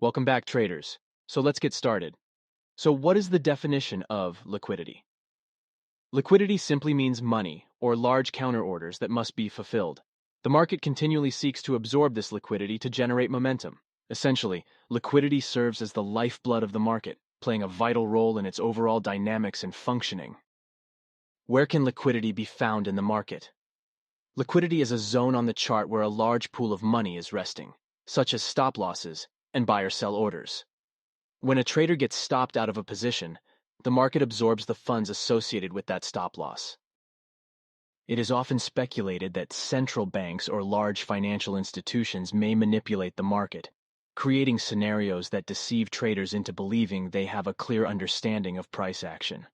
Welcome back, traders. So let's get started. So what is the definition of liquidity? Liquidity simply means money or large counter orders that must be fulfilled. The market continually seeks to absorb this liquidity to generate momentum. Essentially, liquidity serves as the lifeblood of the market, playing a vital role in its overall dynamics and functioning. Where can liquidity be found in the market? Liquidity is a zone on the chart where a large pool of money is resting, such as stop losses and buy or sell orders. When a trader gets stopped out of a position, the market absorbs the funds associated with that stop loss. It is often speculated that central banks or large financial institutions may manipulate the market, creating scenarios that deceive traders into believing they have a clear understanding of price action.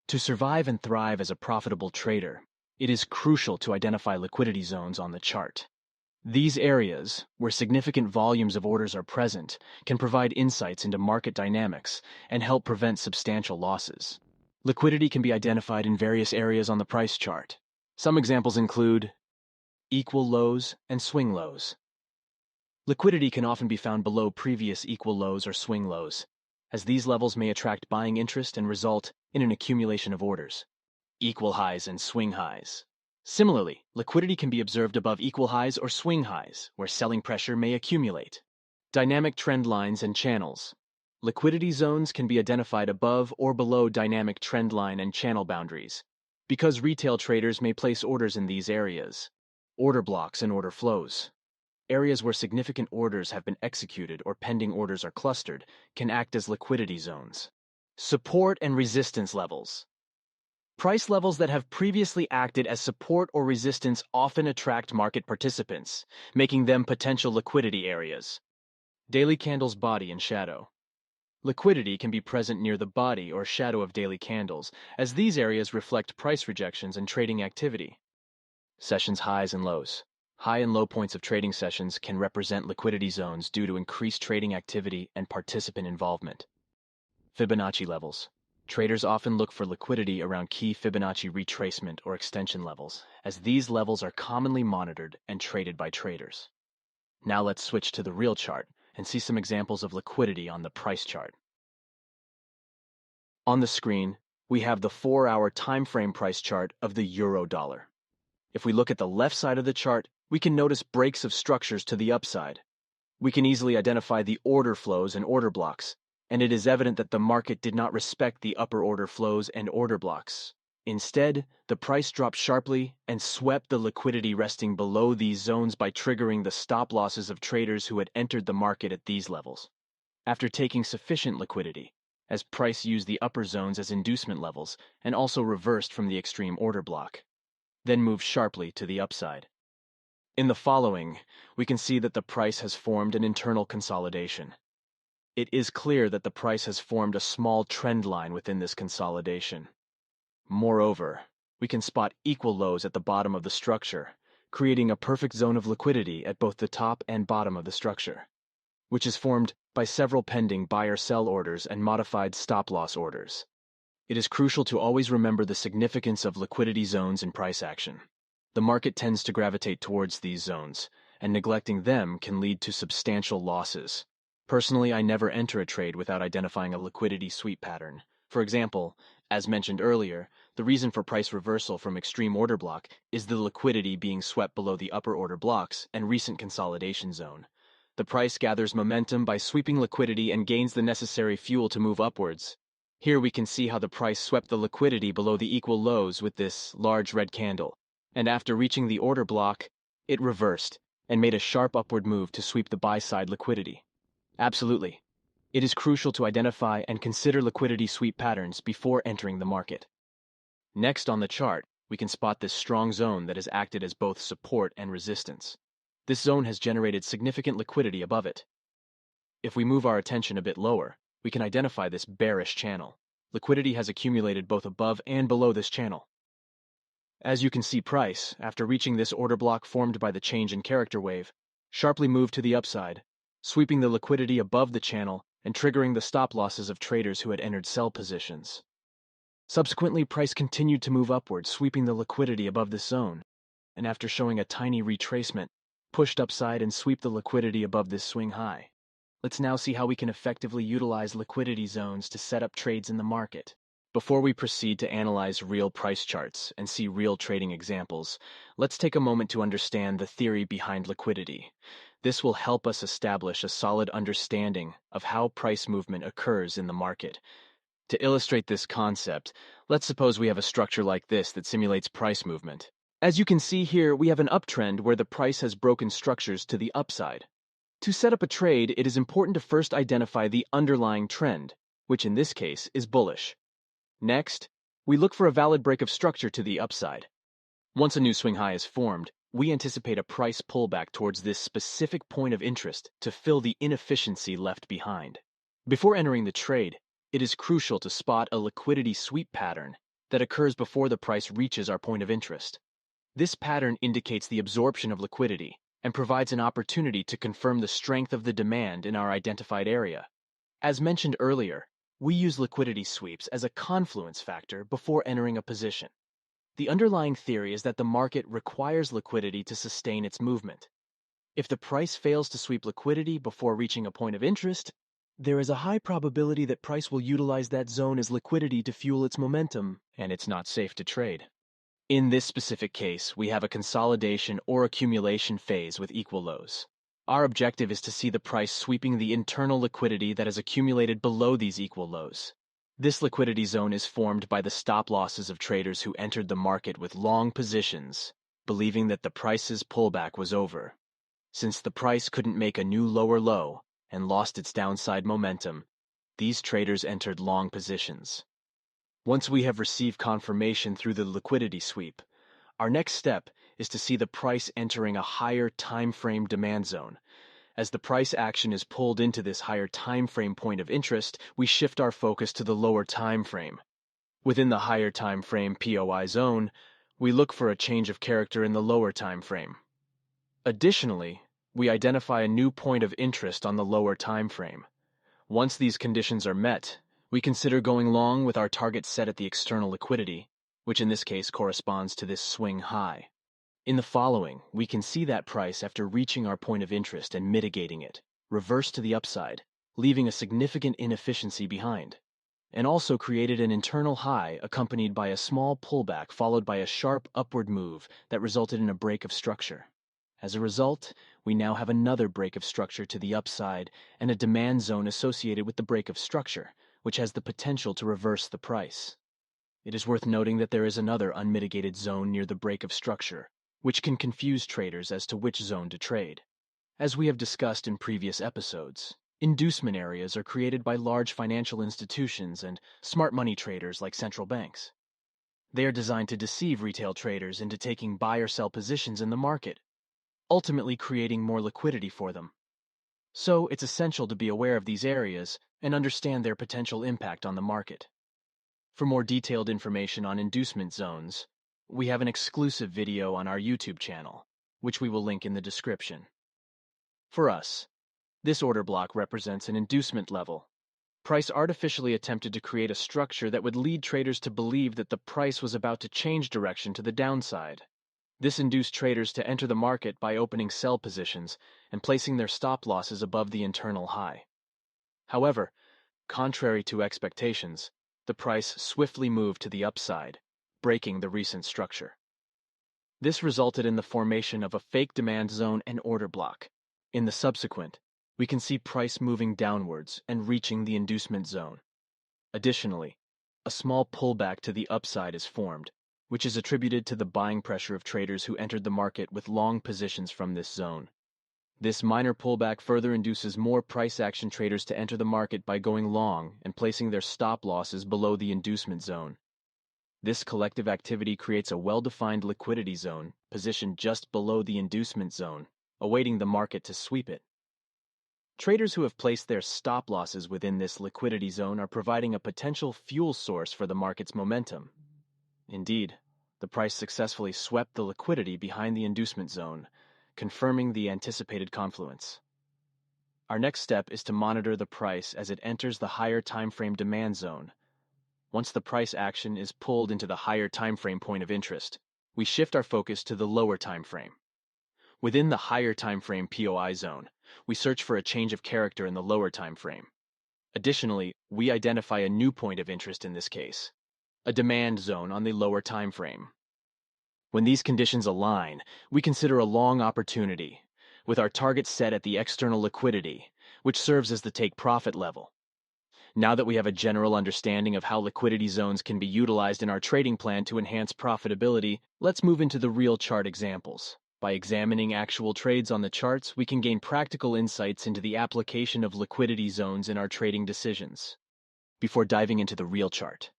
To survive and thrive as a profitable trader, it is crucial to identify liquidity zones on the chart. These areas, where significant volumes of orders are present, can provide insights into market dynamics and help prevent substantial losses. Liquidity can be identified in various areas on the price chart. Some examples include equal lows and swing lows. Liquidity can often be found below previous equal lows or swing lows, as these levels may attract buying interest and result in an accumulation of orders. Equal highs and swing highs. Similarly, liquidity can be observed above equal highs or swing highs, where selling pressure may accumulate. Dynamic trend lines and channels. Liquidity zones can be identified above or below dynamic trend line and channel boundaries, because retail traders may place orders in these areas. Order blocks and order flows. Areas where significant orders have been executed or pending orders are clustered can act as liquidity zones. Support and resistance levels. Price levels that have previously acted as support or resistance often attract market participants, making them potential liquidity areas. Daily candles body and shadow. Liquidity can be present near the body or shadow of daily candles, as these areas reflect price rejections and trading activity. Sessions highs and lows. High and low points of trading sessions can represent liquidity zones due to increased trading activity and participant involvement. Fibonacci levels. Traders often look for liquidity around key Fibonacci retracement or extension levels, as these levels are commonly monitored and traded by traders. Now let's switch to the real chart and see some examples of liquidity on the price chart. On the screen, we have the 4-hour time frame price chart of the euro-dollar. If we look at the left side of the chart, we can notice breaks of structures to the upside. We can easily identify the order flows and order blocks, and it is evident that the market did not respect the upper order flows and order blocks. Instead, the price dropped sharply and swept the liquidity resting below these zones by triggering the stop losses of traders who had entered the market at these levels. After taking sufficient liquidity, as price used the upper zones as inducement levels and also reversed from the extreme order block, then moved sharply to the upside. In the following, we can see that the price has formed an internal consolidation. It is clear that the price has formed a small trend line within this consolidation. Moreover, we can spot equal lows at the bottom of the structure, creating a perfect zone of liquidity at both the top and bottom of the structure, which is formed by several pending buy or sell orders and modified stop-loss orders. It is crucial to always remember the significance of liquidity zones in price action. The market tends to gravitate towards these zones, and neglecting them can lead to substantial losses. Personally, I never enter a trade without identifying a liquidity sweep pattern. For example, as mentioned earlier, the reason for price reversal from extreme order block is the liquidity being swept below the upper order blocks and recent consolidation zone. The price gathers momentum by sweeping liquidity and gains the necessary fuel to move upwards. Here we can see how the price swept the liquidity below the equal lows with this large red candle, and after reaching the order block, it reversed and made a sharp upward move to sweep the buy-side liquidity. Absolutely. It is crucial to identify and consider liquidity sweep patterns before entering the market. Next on the chart, we can spot this strong zone that has acted as both support and resistance. This zone has generated significant liquidity above it. If we move our attention a bit lower, we can identify this bearish channel. Liquidity has accumulated both above and below this channel. As you can see, price, after reaching this order block formed by the change in character wave, sharply moved to the upside, sweeping the liquidity above the channel and triggering the stop losses of traders who had entered sell positions. Subsequently, price continued to move upward, sweeping the liquidity above this zone, and after showing a tiny retracement, pushed upside and sweep the liquidity above this swing high. Let's now see how we can effectively utilize liquidity zones to set up trades in the market. Before we proceed to analyze real price charts and see real trading examples, let's take a moment to understand the theory behind liquidity. This will help us establish a solid understanding of how price movement occurs in the market. To illustrate this concept, let's suppose we have a structure like this that simulates price movement. As you can see here, we have an uptrend where the price has broken structures to the upside. To set up a trade, it is important to first identify the underlying trend, which in this case is bullish. Next, we look for a valid break of structure to the upside. Once a new swing high is formed, we anticipate a price pullback towards this specific point of interest to fill the inefficiency left behind. Before entering the trade, it is crucial to spot a liquidity sweep pattern that occurs before the price reaches our point of interest. This pattern indicates the absorption of liquidity and provides an opportunity to confirm the strength of the demand in our identified area. As mentioned earlier, we use liquidity sweeps as a confluence factor before entering a position. The underlying theory is that the market requires liquidity to sustain its movement. If the price fails to sweep liquidity before reaching a point of interest, there is a high probability that price will utilize that zone as liquidity to fuel its momentum, and it's not safe to trade. In this specific case, we have a consolidation or accumulation phase with equal lows. Our objective is to see the price sweeping the internal liquidity that has accumulated below these equal lows. This liquidity zone is formed by the stop losses of traders who entered the market with long positions, believing that the price's pullback was over. Since the price couldn't make a new lower low and lost its downside momentum, these traders entered long positions. Once we have received confirmation through the liquidity sweep, our next step is to see the price entering a higher time frame demand zone. As the price action is pulled into this higher time frame point of interest, we shift our focus to the lower time frame. Within the higher time frame POI zone, we look for a change of character in the lower time frame. Additionally, we identify a new point of interest on the lower time frame. Once these conditions are met, we consider going long with our target set at the external liquidity, which in this case corresponds to this swing high. In the following, we can see that price after reaching our point of interest and mitigating it, reverse to the upside, leaving a significant inefficiency behind, and also created an internal high accompanied by a small pullback followed by a sharp upward move that resulted in a break of structure. As a result, we now have another break of structure to the upside and a demand zone associated with the break of structure, which has the potential to reverse the price. It is worth noting that there is another unmitigated zone near the break of structure, which can confuse traders as to which zone to trade. As we have discussed in previous episodes, inducement areas are created by large financial institutions and smart money traders like central banks. They are designed to deceive retail traders into taking buy or sell positions in the market, ultimately creating more liquidity for them. So it's essential to be aware of these areas and understand their potential impact on the market. For more detailed information on inducement zones, we have an exclusive video on our YouTube channel, which we will link in the description. For us, this order block represents an inducement level. Price artificially attempted to create a structure that would lead traders to believe that the price was about to change direction to the downside. This induced traders to enter the market by opening sell positions and placing their stop losses above the internal high. However, contrary to expectations, the price swiftly moved to the upside, breaking the recent structure. This resulted in the formation of a fake demand zone and order block. In the subsequent, we can see price moving downwards and reaching the inducement zone. Additionally, a small pullback to the upside is formed, which is attributed to the buying pressure of traders who entered the market with long positions from this zone. This minor pullback further induces more price action traders to enter the market by going long and placing their stop losses below the inducement zone. This collective activity creates a well-defined liquidity zone positioned just below the inducement zone, awaiting the market to sweep it. Traders who have placed their stop losses within this liquidity zone are providing a potential fuel source for the market's momentum. Indeed, the price successfully swept the liquidity behind the inducement zone, confirming the anticipated confluence. Our next step is to monitor the price as it enters the higher timeframe demand zone. Once the price action is pulled into the higher timeframe point of interest, we shift our focus to the lower timeframe. Within the higher timeframe POI zone, we search for a change of character in the lower time frame. Additionally, we identify a new point of interest in this case, a demand zone on the lower time frame. When these conditions align, we consider a long opportunity, with our target set at the external liquidity, which serves as the take-profit level. Now that we have a general understanding of how liquidity zones can be utilized in our trading plan to enhance profitability, let's move into the real chart examples. By examining actual trades on the charts, we can gain practical insights into the application of liquidity zones in our trading decisions. Before diving into the real chart,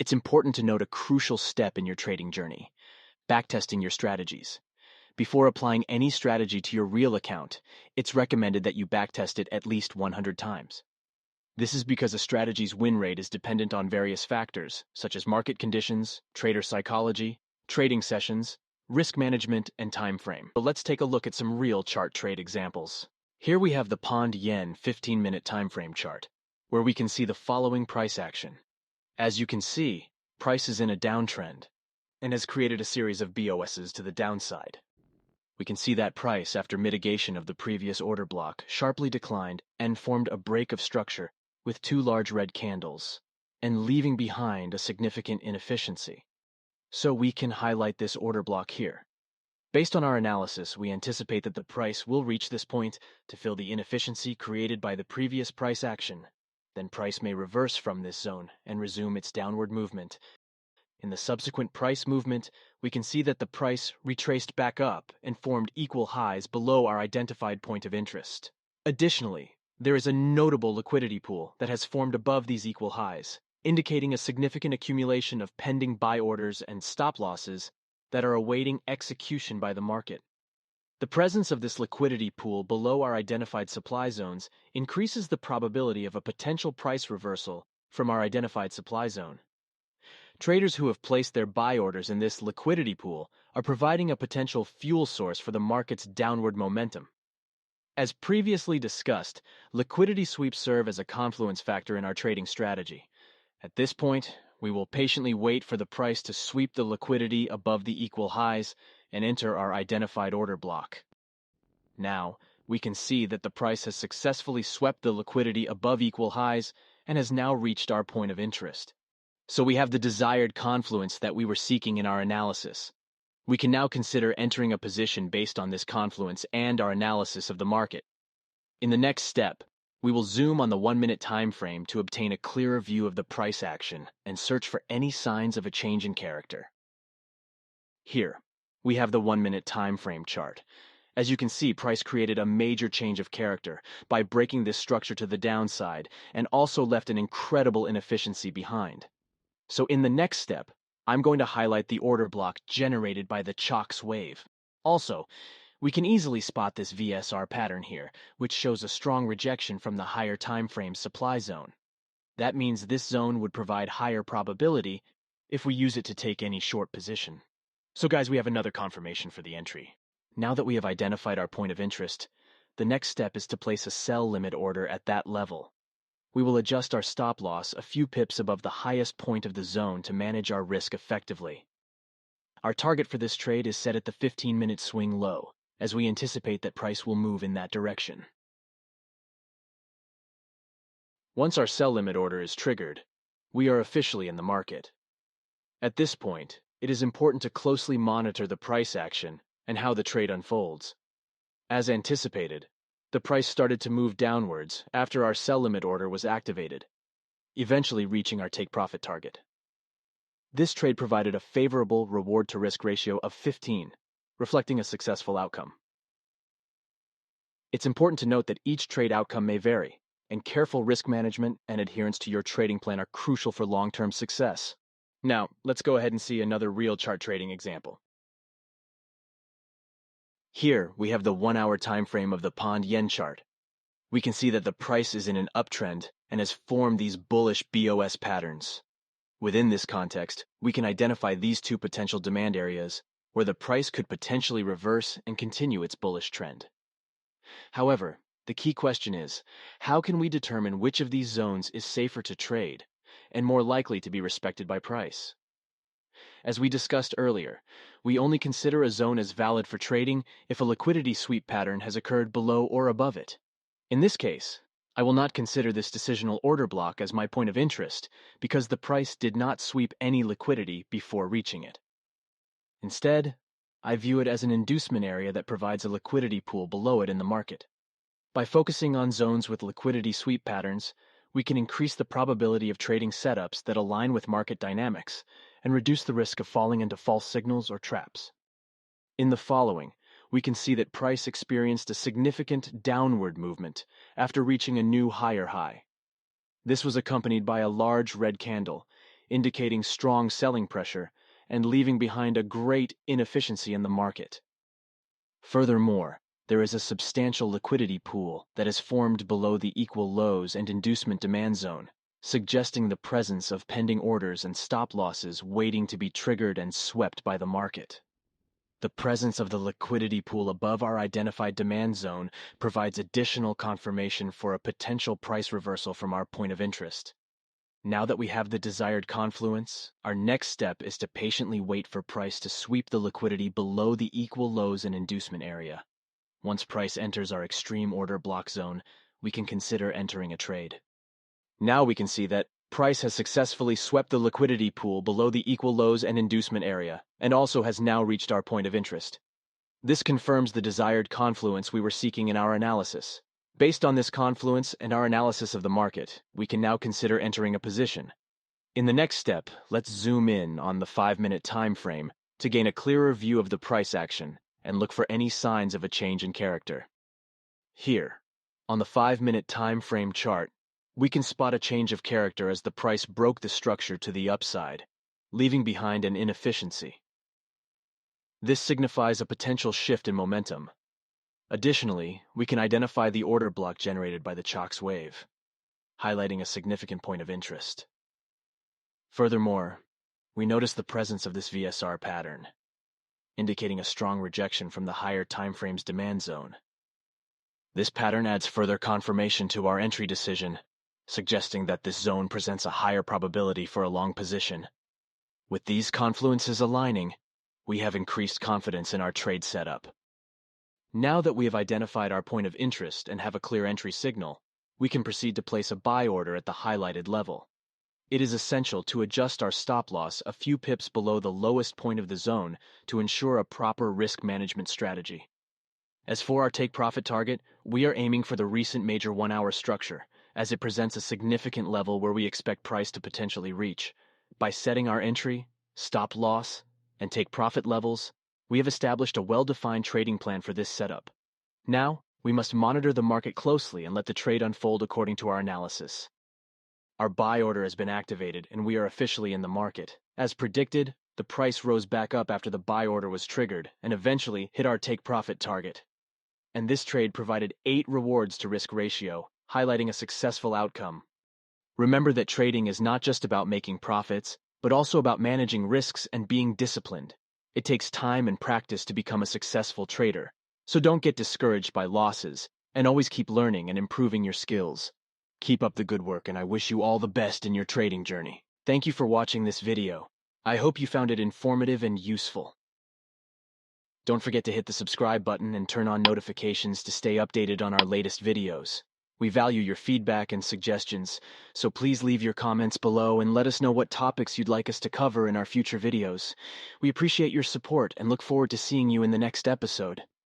it's important to note a crucial step in your trading journey: backtesting your strategies. Before applying any strategy to your real account, it's recommended that you backtest it at least 100 times. This is because a strategy's win rate is dependent on various factors, such as market conditions, trader psychology, trading sessions, risk management, and time frame. So let's take a look at some real chart trade examples. Here we have the Pond Yen 15-minute time frame chart, where we can see the following price action. As you can see, price is in a downtrend and has created a series of BOSs to the downside. We can see that price, after mitigation of the previous order block, sharply declined and formed a break of structure with two large red candles, and leaving behind a significant inefficiency. So we can highlight this order block here. Based on our analysis, we anticipate that the price will reach this point to fill the inefficiency created by the previous price action. Then price may reverse from this zone and resume its downward movement. In the subsequent price movement, we can see that the price retraced back up and formed equal highs below our identified point of interest. Additionally, there is a notable liquidity pool that has formed above these equal highs, indicating a significant accumulation of pending buy orders and stop losses that are awaiting execution by the market. The presence of this liquidity pool below our identified supply zones increases the probability of a potential price reversal from our identified supply zone. Traders who have placed their buy orders in this liquidity pool are providing a potential fuel source for the market's downward momentum. As previously discussed, liquidity sweeps serve as a confluence factor in our trading strategy. At this point, we will patiently wait for the price to sweep the liquidity above the equal highs and enter our identified order block. Now, we can see that the price has successfully swept the liquidity above equal highs and has now reached our point of interest. So we have the desired confluence that we were seeking in our analysis. We can now consider entering a position based on this confluence and our analysis of the market. In the next step, we will zoom on the 1-minute time frame to obtain a clearer view of the price action and search for any signs of a change in character. Here, we have the 1-minute time frame chart. As you can see, price created a major change of character by breaking this structure to the downside and also left an incredible inefficiency behind. So in the next step, I'm going to highlight the order block generated by the Chalk's wave. Also, we can easily spot this VSR pattern here, which shows a strong rejection from the higher time frame supply zone. That means this zone would provide higher probability if we use it to take any short position. So guys, we have another confirmation for the entry. Now that we have identified our point of interest, the next step is to place a sell limit order at that level. We will adjust our stop loss a few pips above the highest point of the zone to manage our risk effectively. Our target for this trade is set at the 15-minute swing low, as we anticipate that price will move in that direction. Once our sell limit order is triggered, we are officially in the market. At this point, it is important to closely monitor the price action and how the trade unfolds. As anticipated, the price started to move downwards after our sell limit order was activated, eventually reaching our take-profit target. This trade provided a favorable reward-to-risk ratio of 15, reflecting a successful outcome. It's important to note that each trade outcome may vary, and careful risk management and adherence to your trading plan are crucial for long-term success. Now, let's go ahead and see another real chart trading example. Here, we have the 1-hour time frame of the Pond Yen chart. We can see that the price is in an uptrend and has formed these bullish BOS patterns. Within this context, we can identify these two potential demand areas where the price could potentially reverse and continue its bullish trend. However, the key question is, how can we determine which of these zones is safer to trade and more likely to be respected by price? As we discussed earlier, we only consider a zone as valid for trading if a liquidity sweep pattern has occurred below or above it. In this case, I will not consider this decisional order block as my point of interest because the price did not sweep any liquidity before reaching it. Instead, I view it as an inducement area that provides a liquidity pool below it in the market. By focusing on zones with liquidity sweep patterns, we can increase the probability of trading setups that align with market dynamics and reduce the risk of falling into false signals or traps. In the following, we can see that price experienced a significant downward movement after reaching a new higher high. This was accompanied by a large red candle, indicating strong selling pressure and leaving behind a great inefficiency in the market. Furthermore, there is a substantial liquidity pool that is formed below the equal lows and inducement demand zone, suggesting the presence of pending orders and stop losses waiting to be triggered and swept by the market. The presence of the liquidity pool above our identified demand zone provides additional confirmation for a potential price reversal from our point of interest. Now that we have the desired confluence, our next step is to patiently wait for price to sweep the liquidity below the equal lows and inducement area. Once price enters our extreme order block zone, we can consider entering a trade. Now we can see that price has successfully swept the liquidity pool below the equal lows and inducement area, and also has now reached our point of interest. This confirms the desired confluence we were seeking in our analysis. Based on this confluence and our analysis of the market, we can now consider entering a position. In the next step, let's zoom in on the 5-minute time frame to gain a clearer view of the price action and look for any signs of a change in character. Here, on the 5-minute time frame chart, we can spot a change of character as the price broke the structure to the upside, leaving behind an inefficiency. This signifies a potential shift in momentum. Additionally, we can identify the order block generated by the Chalk's wave, highlighting a significant point of interest. Furthermore, we notice the presence of this VSR pattern, indicating a strong rejection from the higher timeframe's demand zone. This pattern adds further confirmation to our entry decision, suggesting that this zone presents a higher probability for a long position. With these confluences aligning, we have increased confidence in our trade setup. Now that we have identified our point of interest and have a clear entry signal, we can proceed to place a buy order at the highlighted level. It is essential to adjust our stop loss a few pips below the lowest point of the zone to ensure a proper risk management strategy. As for our take profit target, we are aiming for the recent major 1-hour structure, as it presents a significant level where we expect price to potentially reach. By setting our entry, stop loss, and take profit levels, we have established a well-defined trading plan for this setup. Now, we must monitor the market closely and let the trade unfold according to our analysis. Our buy order has been activated and we are officially in the market. As predicted, the price rose back up after the buy order was triggered and eventually hit our take profit target. And this trade provided 8 rewards to risk ratio, highlighting a successful outcome. Remember that trading is not just about making profits, but also about managing risks and being disciplined. It takes time and practice to become a successful trader, so don't get discouraged by losses, and always keep learning and improving your skills. Keep up the good work, and I wish you all the best in your trading journey. Thank you for watching this video. I hope you found it informative and useful. Don't forget to hit the subscribe button and turn on notifications to stay updated on our latest videos. We value your feedback and suggestions, so please leave your comments below and let us know what topics you'd like us to cover in our future videos. We appreciate your support and look forward to seeing you in the next episode.